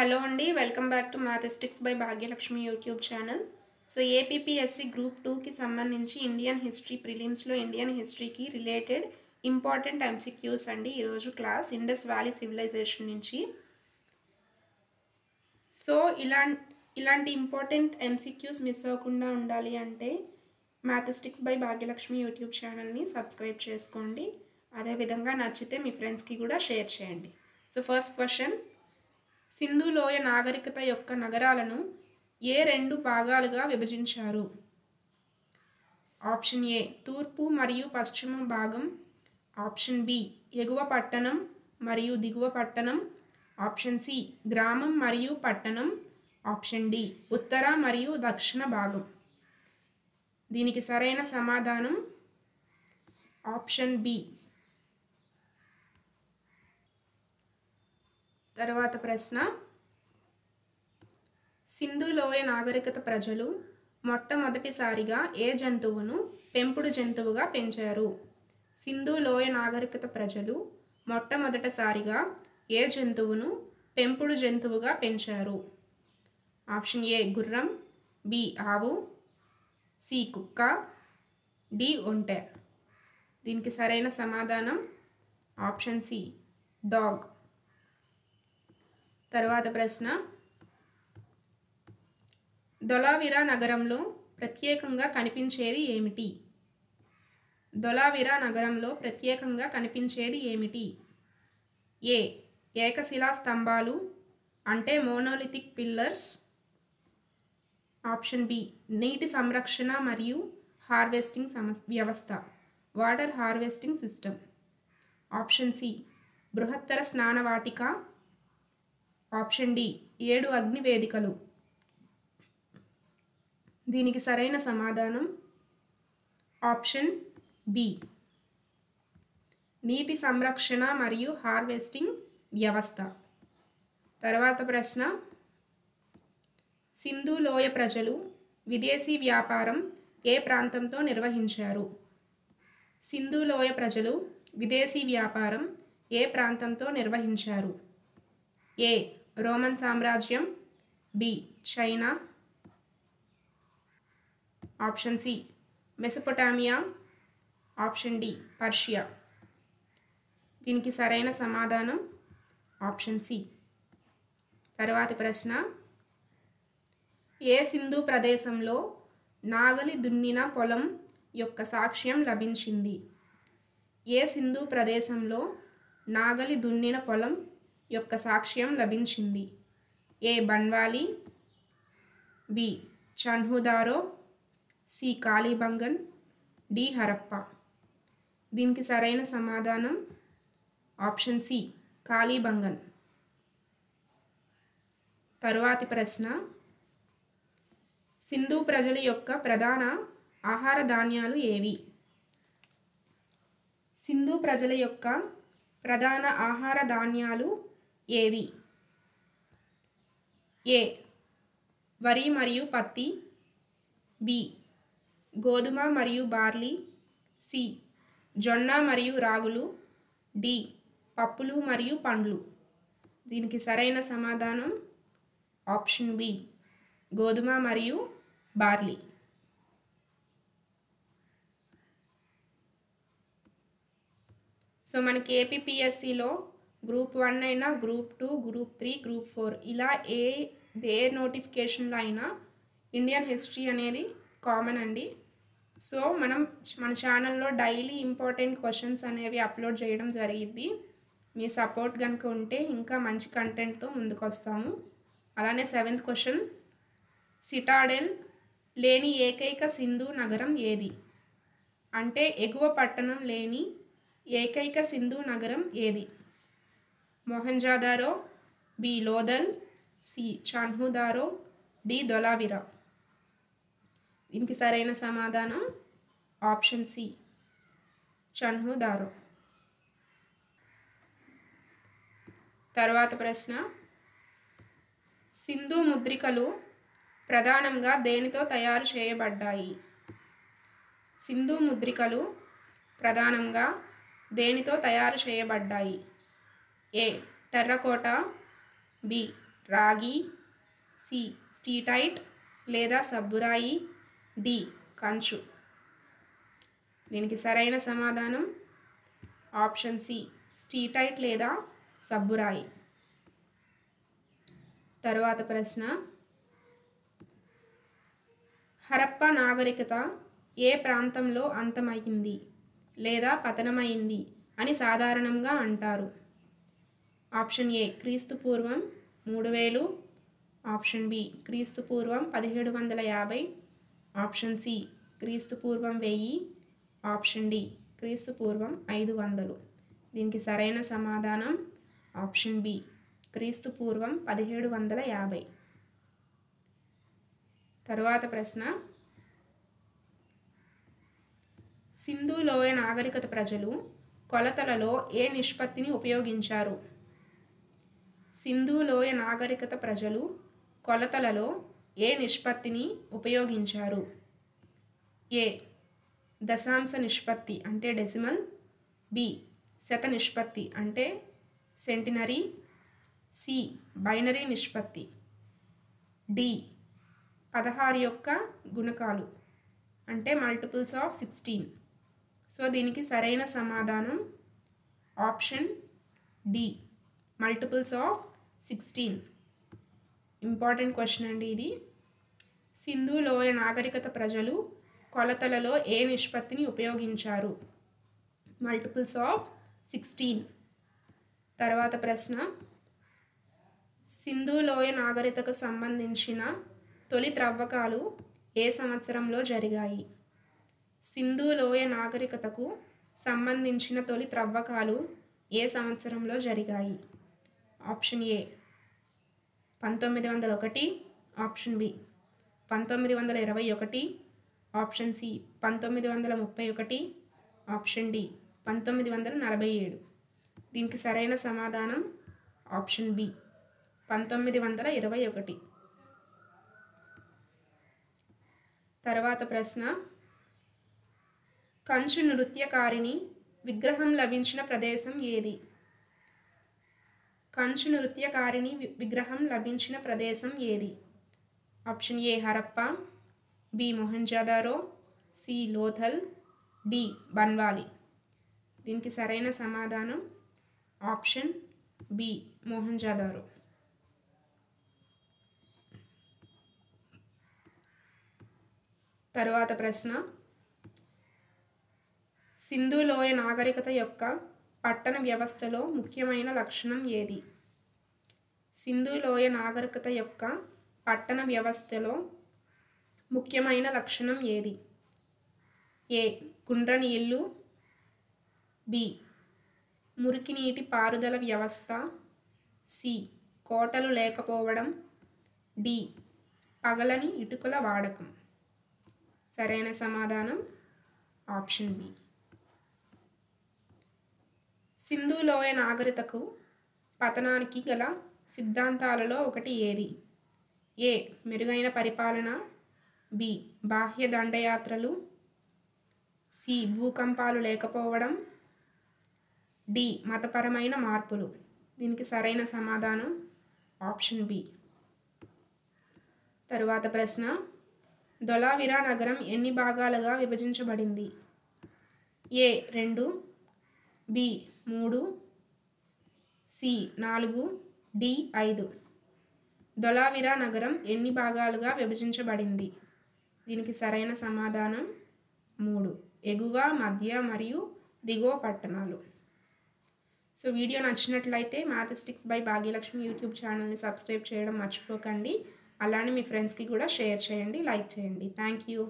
Hello అండి, welcome back to mathematics by Bhagyalakshmi YouTube channel. So APPSC group 2కి సంబంధించి Indian history ప్రిలిమ్స్లో Indian హిస్టరీకి రిలేటెడ్ ఇంపార్టెంట్ ఎంసీక్యూస్ అండి. ఈరోజు క్లాస్ ఇండస్ వ్యాలీ సివిలైజేషన్ నుంచి. సో ఇలాంటి ఇంపార్టెంట్ ఎంసీక్యూస్ మిస్ అవ్వకుండా ఉండాలి అంటే మ్యాథమెటిక్స్ బై భాగ్యలక్ష్మి యూట్యూబ్ ఛానల్ని సబ్స్క్రైబ్ చేసుకోండి. అదేవిధంగా నచ్చితే మీ ఫ్రెండ్స్కి కూడా షేర్ చేయండి. సో ఫస్ట్ క్వశ్చన్, సింధు లోయ నాగరికత యొక్క నగరాలను ఏ రెండు భాగాలుగా విభజించారు? ఆప్షన్ ఏ తూర్పు మరియు పశ్చిమ భాగం, ఆప్షన్ బి ఎగువ పట్టణం మరియు దిగువ పట్టణం, ఆప్షన్ సి గ్రామం మరియు పట్టణం, ఆప్షన్ డి ఉత్తర మరియు దక్షిణ భాగం. దీనికి సరైన సమాధానం ఆప్షన్ బి. తర్వాత ప్రశ్న, సింధు లోయ నాగరికత ప్రజలు మొట్టమొదటిసారిగా ఏ జంతువును పెంపుడు జంతువుగా పెంచారు? సింధు లోయ నాగరికత ప్రజలు మొట్టమొదటిసారిగా ఏ జంతువును పెంపుడు జంతువుగా పెంచారు? ఆప్షన్ ఏ గుర్రం, బి ఆవు, సి కుక్క, డి ఒంటె. దీనికి సరైన సమాధానం ఆప్షన్ సి డాగ్. తర్వాత ప్రశ్న, ధోలావిరా నగరంలో ప్రత్యేకంగా కనిపించేది ఏమిటి? ధోలావిరా నగరంలో ప్రత్యేకంగా కనిపించేది ఏమిటి? ఏ ఏకశిలా స్తంభాలు అంటే మోనోలిథిక్ పిల్లర్స్, ఆప్షన్ బి నీటి సంరక్షణ మరియు హార్వెస్టింగ్ వ్యవస్థ water harvesting system, option C బృహత్తర స్నానవాటిక, ఆప్షన్ డి 7 అగ్ని వేదికలు. దీనికి సరైన సమాధానం ఆప్షన్ బి నీటి సంరక్షణ మరియు హార్వెస్టింగ్ వ్యవస్థ. తర్వాత ప్రశ్న, సింధు లోయ ప్రజలు విదేశీ వ్యాపారం ఏ ప్రాంతంతో నిర్వహించారు? సింధు లోయ ప్రజలు విదేశీ వ్యాపారం ఏ ప్రాంతంతో నిర్వహించారు? ఏ రోమన్ సామ్రాజ్యం, B China, option C Mesopotamia, option D Persia. దీనికి సరైన సమాధానం ఆప్షన్ సి. తర్వాతి ప్రశ్న, ఏ సింధు ప్రదేశంలో నాగలి దున్నిన పొలం యొక్క సాక్ష్యం లభించింది? ఏ సింధు ప్రదేశంలో నాగలి దున్నిన పొలం యొక్క సాక్ష్యం లభించింది? A Banawali, B Chanhudaro, C Kalibangan, D Harappa. దీనికి సరైన సమాధానం ఆప్షన్ సి కాళీబంగన్. తరువాతి ప్రశ్న, సింధు ప్రజల యొక్క ప్రధాన ఆహార ధాన్యాలు ఏవి? సింధు ప్రజల యొక్క ప్రధాన ఆహార ధాన్యాలు ఏవి? ఏ వరి మరియు పత్తి, బి గోధుమ మరియు బార్లీ, సి జొన్న మరియు రాగులు, డి పప్పులు మరియు పండ్లు. దీనికి సరైన సమాధానం ఆప్షన్ బి గోధుమ మరియు బార్లీ. సో మనకి ఏపీపీఎస్సీలో గ్రూప్ 1 అయినా, గ్రూప్ 2, గ్రూప్ 3, గ్రూప్ 4 ఇలా ఏ నోటిఫికేషన్లో అయినా ఇండియన్ హిస్టరీ అనేది కామన్ అండి. సో మన ఛానల్లో డైలీ ఇంపార్టెంట్ క్వశ్చన్స్ అనేవి అప్లోడ్ చేయడం జరిగింది. మీ సపోర్ట్ కనుక ఉంటే ఇంకా మంచి కంటెంట్తో ముందుకు వస్తాము. అలానే 7th క్వశ్చన్, సిటాడెల్ లేని ఏకైక సింధు నగరం ఏది? అంటే ఎగువ పట్టణం లేని ఏకైక సింధు నగరం ఏది? Mohenjodaro, B Lothal, C Chanhudaro, D Dholavira. దీనికి సరైన సమాధానం ఆప్షన్ సి చన్హుదారో. తర్వాత ప్రశ్న, సింధు ముద్రికలు ప్రధానంగా దేనితో తయారు చేయబడ్డాయి? సింధు ముద్రికలు ప్రధానంగా దేనితో తయారు చేయబడ్డాయి? ఏ టెర్రకోటా, బి రాగి, సి స్టీటైట్ లేదా సబ్బురాయి, డి కంచు. దీనికి సరైన సమాధానం ఆప్షన్ సి స్టీటైట్ లేదా సబ్బురాయి. తరువాత ప్రశ్న, హరప్పా నాగరికత ఏ ప్రాంతంలో అంతమైంది లేదా పతనమైంది అని సాధారణంగా అంటారు? ఆప్షన్ ఏ క్రీస్తు పూర్వం 3000, ఆప్షన్ బి క్రీస్తు పూర్వం 1750, ఆప్షన్ సి క్రీస్తు పూర్వం 1000, ఆప్షన్ డి క్రీస్తు పూర్వం 500. దీనికి సరైన సమాధానం ఆప్షన్ బి క్రీస్తు పూర్వం 1750. తరువాత ప్రశ్న, సింధు లోయ నాగరికత ప్రజలు కొలతలలో ఏ నిష్పత్తిని ఉపయోగించారు? సింధు లోయ నాగరికత ప్రజలు కొలతలలో ఏ నిష్పత్తిని ఉపయోగించారు? ఏ దశాంశ నిష్పత్తి అంటే డెసిమల్, బి శత నిష్పత్తి అంటే సెంటినరీ, సి బైనరీ నిష్పత్తి, డి 16 యొక్క గుణకాలు అంటే మల్టిపుల్స్ ఆఫ్ 16. సో దీనికి సరైన సమాధానం option D multiples of 16. Important question అండి ఇది. సింధు లోయ నాగరికత ప్రజలు కొలతలలో ఏ నిష్పత్తిని ఉపయోగించారు? Multiples of 16. తర్వాత ప్రశ్న, సింధు లోయ నాగరికతకు సంబంధించిన తొలి త్రవ్వకాలు ఏ సంవత్సరంలో జరిగాయి? సింధు లోయ నాగరికతకు సంబంధించిన తొలి త్రవ్వకాలు ఏ సంవత్సరంలో జరిగాయి? Option A 1901, option B 1921, option C 1931, option D 1947. దీనికి సరైన సమాధానం ఆప్షన్ బి 1921. తర్వాత ప్రశ్న, కంచు నృత్యకారిణి విగ్రహం లభించిన ప్రదేశం ఏది? కంచు నృత్యకారిణి విగ్రహం లభించిన ప్రదేశం ఏది? Option A Harappa, B Mohenjodaro, C Lothal, D Banawali. దీనికి సరైన సమాధానం ఆప్షన్ బి మొహంజదారో. తరువాత ప్రశ్న, సింధు లోయ నాగరికత యొక్క పట్టణ వ్యవస్థలో ముఖ్యమైన లక్షణం ఏది? సింధు లోయ నాగరికత యొక్క పట్టణ వ్యవస్థలో ముఖ్యమైన లక్షణం ఏది? ఏ గుండ్రని ఇల్లు, బి మురికి నీటి పారుదల వ్యవస్థ, సి కోటలు లేకపోవడం, డి పగలని ఇటుకల వాడకం. సరైన సమాధానం ఆప్షన్ బి. సింధు లోయ నాగరికతకు పతనానికి గల సిద్ధాంతాలలో ఒకటి ఏది? ఏ మెరుగైన పరిపాలన, బి బాహ్య దండయాత్రలు, సి భూకంపాలు లేకపోవడం, డి మతపరమైన మార్పులు. దీనికి సరైన సమాధానం ఆప్షన్ బి. తరువాత ప్రశ్న, ధోలావిరా నగరం ఎన్ని భాగాలుగా విభజించబడింది? ఏ 2, బి 3, సి 4, డి 5. ధోలావిరా నగరం ఎన్ని భాగాలుగా విభజించబడింది? దీనికి సరైన సమాధానం 3 ఎగువ, మధ్య మరియు దిగువ పట్టణాలు. సో వీడియో నచ్చినట్లయితే మ్యాథమెటిక్స్ బై భాగ్యలక్ష్మి యూట్యూబ్ ఛానల్ని సబ్స్క్రైబ్ చేయడం మర్చిపోకండి. అలానే మీ ఫ్రెండ్స్కి కూడా షేర్ చేయండి, లైక్ చేయండి. Thank you.